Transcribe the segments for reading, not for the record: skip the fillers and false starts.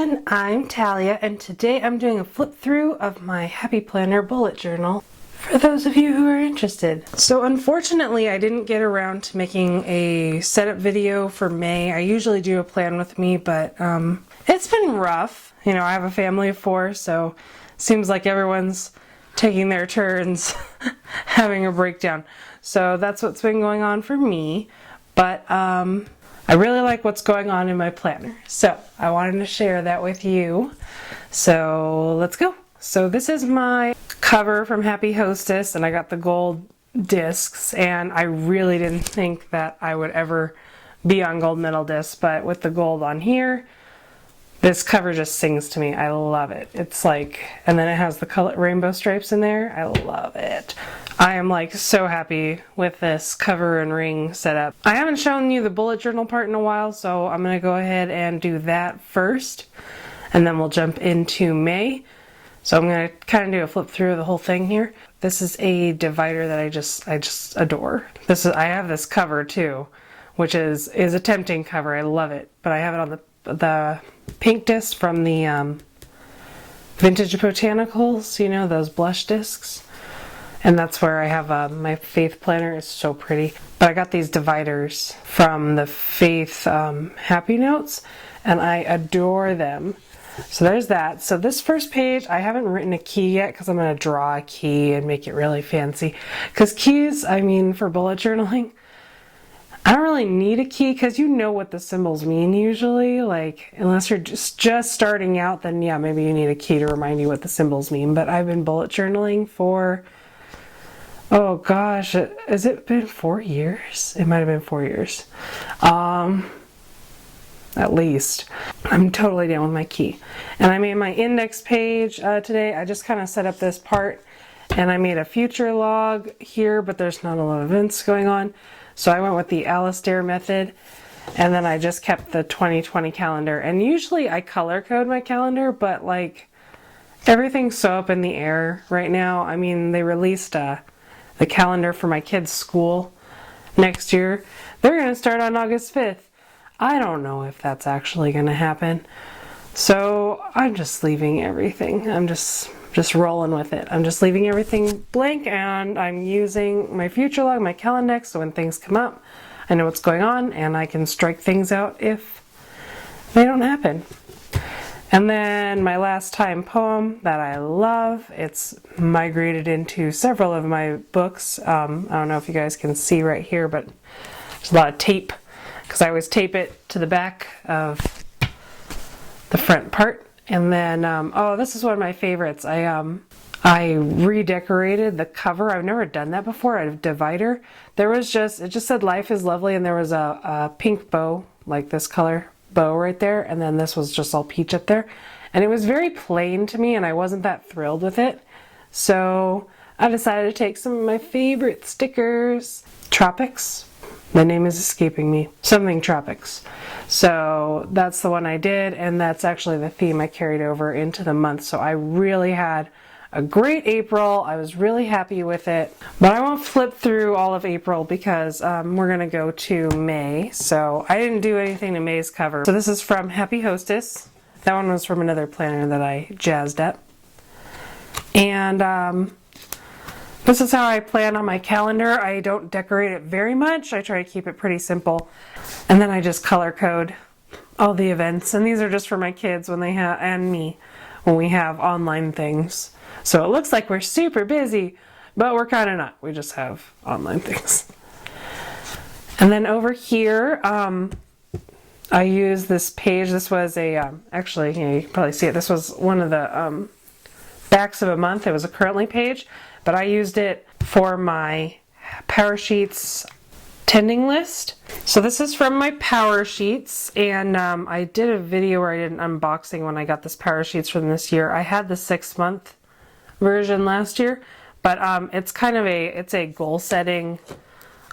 everyone, I'm Talia, and today I'm doing a flip through of my Happy Planner bullet journal for those of you who are interested. So unfortunately I didn't get around to making a setup video for May. I usually do a plan with me, but it's been rough. You know, I have a family of 4, so it seems like everyone's taking their turns having a breakdown. So that's what's been going on for me, but I really like what's going on in my planner, so I wanted to share that with you. So let's go. So this is my cover from Happy Hostess, and I got the gold discs, and I really didn't think that I would ever be on gold medal discs, but with the gold on here, this cover just sings to me. I love it. It's like, and then it has the color rainbow stripes in there. I love it. I am like so happy with this cover and ring setup. I haven't shown you the bullet journal part in a while, so I'm gonna go ahead and do that first, and then we'll jump into May. So I'm gonna kind of do a flip through of the whole thing here. This is a divider that I just adore. I have this cover too, which is a tempting cover. I love it, but I have it on the pink disc from the Vintage Botanicals, you know, those blush discs. And that's where I have my Faith planner. It's so pretty. But I got these dividers from the Faith Happy Notes, and I adore them. So there's that. So this first page, I haven't written a key yet because I'm going to draw a key and make it really fancy. Because keys, I mean, for bullet journaling, I don't really need a key because you know what the symbols mean usually. Like, unless you're just starting out, then yeah, maybe you need a key to remind you what the symbols mean. But I've been bullet journaling for, oh gosh, has it been 4 years? It might have been 4 years. At least. I'm totally down with my key. And I made my index page today. I just kind of set up this part, and I made a future log here, but there's not a lot of events going on. So I went with the Alistair method, and then I just kept the 2020 calendar. And usually I color code my calendar, but like everything's so up in the air right now. I mean, they released the calendar for my kids' school next year. They're going to start on August 5th. I don't know if that's actually going to happen. So I'm just leaving everything. I'm just rolling with it. I'm just leaving everything blank, and I'm using my future log, my Calendex, so when things come up, I know what's going on and I can strike things out if they don't happen. And then my last time poem that I love, it's migrated into several of my books. I don't know if you guys can see right here, but there's a lot of tape because I always tape it to the back of the front part. And then, oh, this is one of my favorites. I redecorated the cover. I've never done that before. A divider. It just said "Life is Lovely," and there was a pink bow, like this color bow right there, and then this was just all peach up there. And it was very plain to me, and I wasn't that thrilled with it. So I decided to take some of my favorite stickers. Tropics. The name is escaping me. Something Tropics. So that's the one I did, and that's actually the theme I carried over into the month. So I really had a great April. I was really happy with it. But I won't flip through all of April because we're going to go to May. So I didn't do anything to May's cover. So this is from Happy Hostess. That one was from another planner that I jazzed up. And this is how I plan on my calendar. I don't decorate it very much. I try to keep it pretty simple. And then I just color code all the events. And these are just for my kids when they have, and me, when we have online things. So it looks like we're super busy, but we're kind of not. We just have online things. And then over here, I use this page. This was a, actually, you can probably see it. This was one of the backs of a month. It was a currently page. But I used it for my Parish Sheets tending list. So this is from my Parish Sheets, and I did a video where I did an unboxing when I got this Parish Sheets from this year. I had the 6-month version last year, but it's kind of it's a goal setting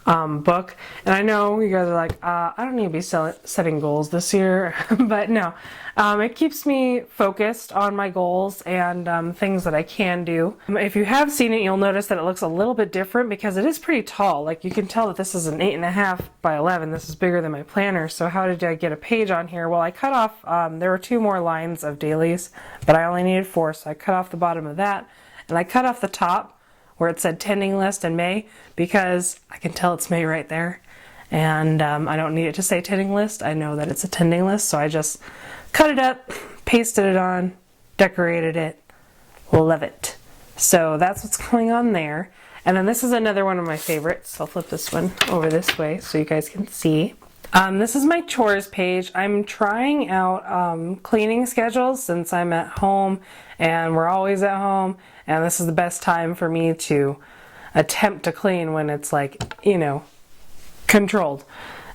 book. And I know you guys are like, I don't need to be setting goals this year, but no, it keeps me focused on my goals and things that I can do. If you have seen it, you'll notice that it looks a little bit different because it is pretty tall. Like you can tell that this is an 8.5 by 11. This is bigger than my planner. So how did I get a page on here? Well, I cut off, there were 2 more lines of dailies, but I only needed 4. So I cut off the bottom of that, and I cut off the top where it said tending list in May, because I can tell it's May right there, and I don't need it to say tending list. I know that it's a tending list, so I just cut it up, pasted it on, decorated it. Love it. So that's what's going on there. And then this is another one of my favorites. I'll flip this one over this way so you guys can see. This is my chores page. I'm trying out cleaning schedules since I'm at home and we're always at home, and this is the best time for me to attempt to clean when it's like, you know, controlled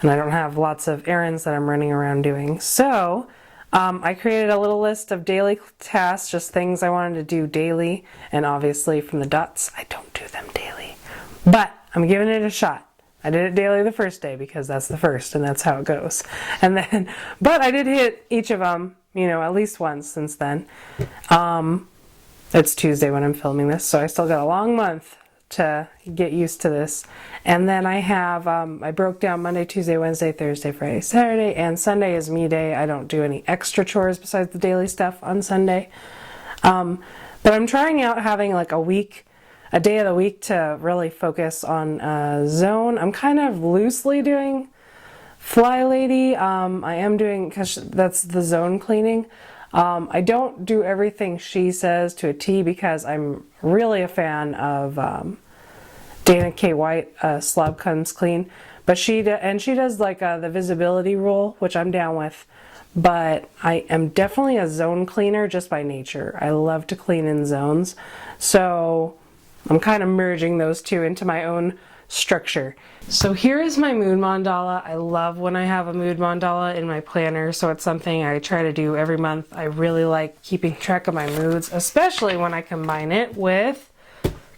and I don't have lots of errands that I'm running around doing. So I created a little list of daily tasks, just things I wanted to do daily, and obviously from the dots I don't do them daily, but I'm giving it a shot. I did it daily the first day because that's the first and that's how it goes. And then, but I did hit each of them, you know, at least once since then. It's Tuesday when I'm filming this, so I still got a long month to get used to this. And then I have, I broke down Monday, Tuesday, Wednesday, Thursday, Friday, Saturday, and Sunday is me day. I don't do any extra chores besides the daily stuff on Sunday. But I'm trying out having like a day of the week to really focus on zone. I'm kind of loosely doing Fly Lady. I am doing, because that's the zone cleaning. I don't do everything she says to a T because I'm really a fan of Dana K. White, Slob Comes Clean. But she does like the visibility rule, which I'm down with. But I am definitely a zone cleaner just by nature. I love to clean in zones. So I'm kind of merging those two into my own structure. So here is my mood mandala. I love when I have a mood mandala in my planner, so it's something I try to do every month. I really like keeping track of my moods, especially when I combine it with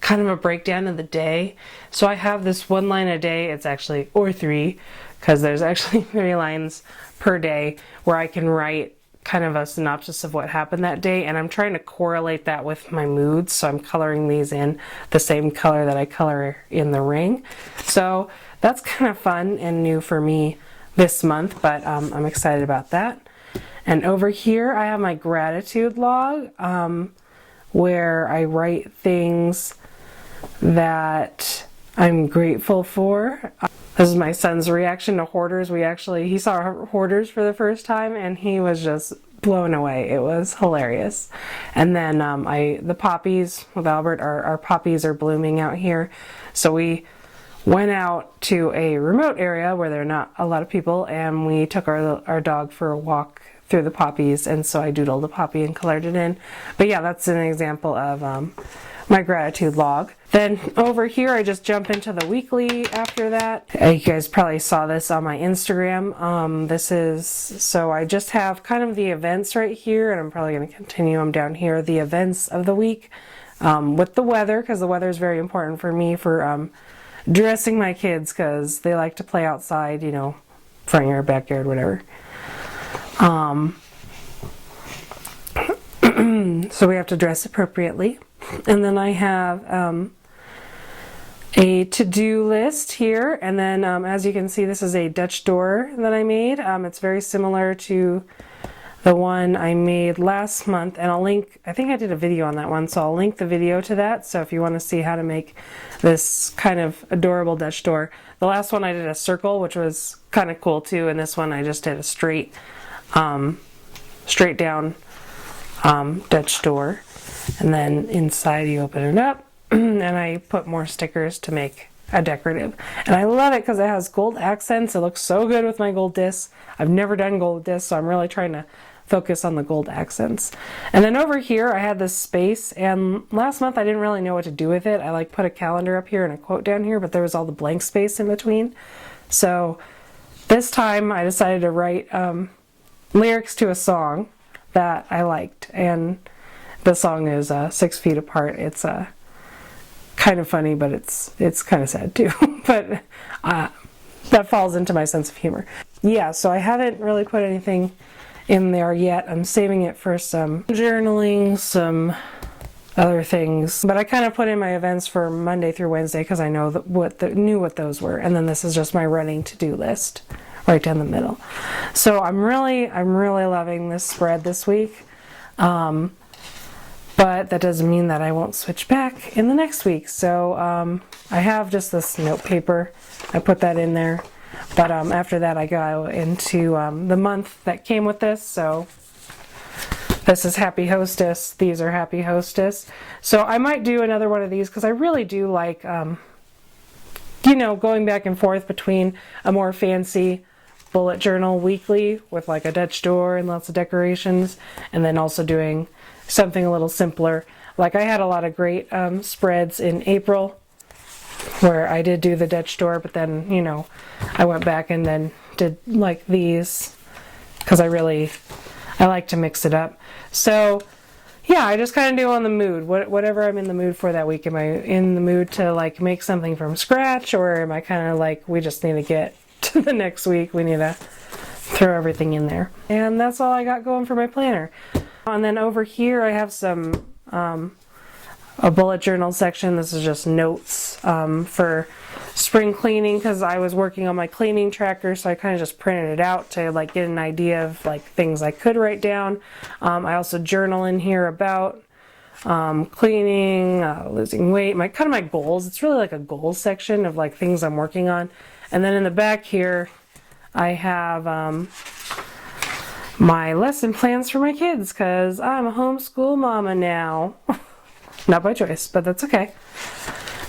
kind of a breakdown of the day. So I have this 1 line a day, it's actually, or 3, because there's actually 3 lines per day where I can write kind of a synopsis of what happened that day, and I'm trying to correlate that with my moods, so I'm coloring these in the same color that I color in the ring. So that's kind of fun and new for me this month, but I'm excited about that. And over here I have my gratitude log, where I write things that I'm grateful for. This is my son's reaction to Hoarders. He saw Hoarders for the first time and he was just blown away. It was hilarious. And then the poppies with Albert, our poppies are blooming out here. So we went out to a remote area where there are not a lot of people, and we took our dog for a walk through the poppies, and so I doodled a poppy and colored it in. But yeah, that's an example of my gratitude log. Then over here I just jump into the weekly after that. You guys probably saw this on my Instagram. So I just have kind of the events right here, and I'm probably going to continue them down here, the events of the week with the weather, because the weather is very important for me for dressing my kids, because they like to play outside, you know, front yard, backyard, whatever. So we have to dress appropriately. And then I have a to-do list here, and then as you can see, this is a Dutch door that I made. It's very similar to the one I made last month, and I'll link, I think I did a video on that one, so I'll link the video to that. So if you want to see how to make this kind of adorable Dutch door. The last one I did a circle, which was kind of cool too, and this one I just did a straight down Dutch door. And then inside you open it up, and I put more stickers to make a decorative. And I love it because it has gold accents. It looks so good with my gold discs. I've never done gold discs, so I'm really trying to focus on the gold accents. And then over here I had this space, and last month I didn't really know what to do with it. I like put a calendar up here and a quote down here, but there was all the blank space in between. So this time I decided to write lyrics to a song that I liked, and the song is 6 Feet Apart. It's kind of funny, but it's kind of sad too. but that falls into my sense of humor. Yeah, so I haven't really put anything in there yet. I'm saving it for some journaling, some other things. But I kind of put in my events for Monday through Wednesday because I know knew what those were. And then this is just my running to-do list right down the middle. So I'm really loving this spread this week. But that doesn't mean that I won't switch back in the next week. So I have just this note paper. I put that in there. But after that I go into the month that came with this. So this is Happy Hostess. These are Happy Hostess. So I might do another one of these because I really do like, you know, going back and forth between a more fancy bullet journal weekly with like a Dutch door and lots of decorations, and then also doing something a little simpler. Like I had a lot of great spreads in April where I did do the Dutch door, but then, you know, I went back and then did like these because I like to mix it up. So yeah, I just kind of do on the mood, whatever I'm in the mood for that week. Am I in the mood to like make something from scratch, or am I kind of like, we just need to get to the next week, we need to throw everything in there. And that's all I got going for my planner. And then over here I have some a bullet journal section. This is just notes for spring cleaning because I was working on my cleaning tracker, so I kind of just printed it out to like get an idea of like things I could write down. I also journal in here about cleaning, losing weight, kind of my goals. It's really like a goals section of like things I'm working on. And then in the back here I have my lesson plans for my kids because I'm a homeschool mama now. Not by choice, but that's okay.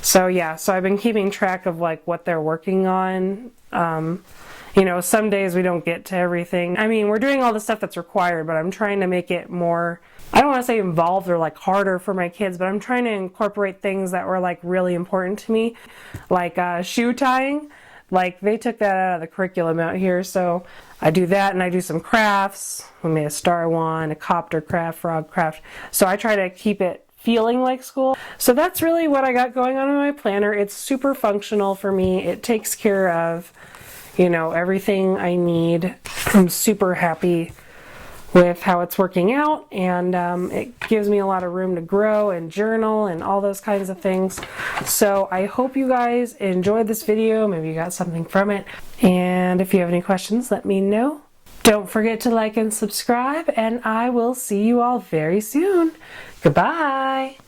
So yeah, so I've been keeping track of like what they're working on. You know, some days we don't get to everything. I mean, we're doing all the stuff that's required, but I'm trying to make it more, I don't want to say involved or like harder for my kids, but I'm trying to incorporate things that were like really important to me, like shoe tying. Like they took that out of the curriculum out here, so I do that, and I do some crafts. We made a star one, a copter craft, frog craft. So I try to keep it feeling like school. So that's really what I got going on in my planner. It's super functional for me. It takes care of, you know, everything I need. I'm super happy with how it's working out, and it gives me a lot of room to grow and journal and all those kinds of things. So I hope you guys enjoyed this video. Maybe you got something from it. And if you have any questions, let me know. Don't forget to like and subscribe, and I will see you all very soon. Goodbye.